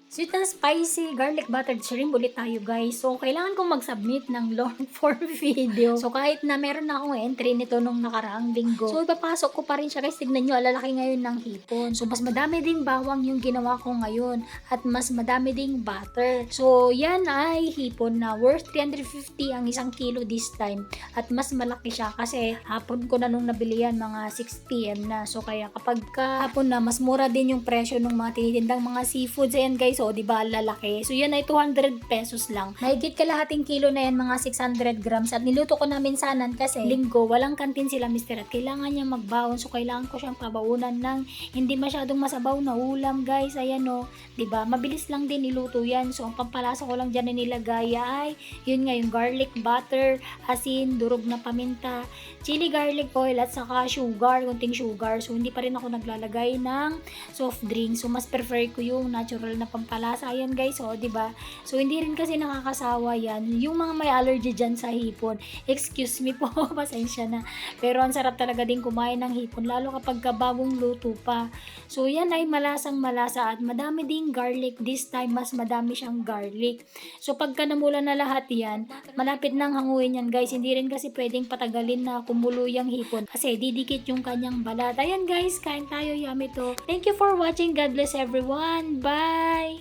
Sweet and spicy garlic buttered shrimp ulit tayo guys. So, kailangan kong mag-submit ng long form video. So, kahit na meron na akong entry nito nung nakaraang linggo. So, ipapasok ko pa rin siya guys. Tignan nyo, alalaki ngayon ng hipon. So, mas madami ding bawang yung ginawa ko ngayon. At mas madami ding butter. So, yan ay hipon na worth 350 ang isang kilo this time. At mas malaki siya kasi hapon ko na nung nabili yan mga 6 p.m. na. So, kaya kapag hapon na, mas mura din yung presyo ng mga tinitindang mga seafoods. Ayan guys. So, di ba lalaki? So, yan ay 200 pesos lang. Mahigit kalahating kilo na yan, mga 600 grams. At niluto ko na minsanan kasi linggo, walang kantin sila mister at kailangan niya magbaon. So, kailangan ko siyang pabaunan ng hindi masyadong masabaw na ulam, guys. Ayan o. Di ba? Mabilis lang din niluto yan. So, ang pampalasa ko lang dyan na nilagay ay yun nga, yung garlic butter, asin, durog na paminta, chili garlic oil, at saka sugar, kunting sugar. So, hindi pa rin ako naglalagay ng soft drink. So, mas prefer ko yung natural na pampalasa. Ayan guys, oh, 'di ba? So hindi rin kasi nakakasawa 'yan. Yung mga may allergy diyan sa hipon, excuse me po, pasensya na. Pero ang sarap talaga din kumain ng hipon lalo kapag bagong luto pa. So yan ay malasang malasa at madami ding garlic. This time mas madami siyang garlic. So pagka namula na lahat 'yan, malapit nang hanguin yan guys. Hindi rin kasi pwedeng patagalin na kumulo yung hipon kasi didikit yung kanyang balat. Ayan guys, kain tayo, yummy to. Thank you for watching. God bless everyone. Bye!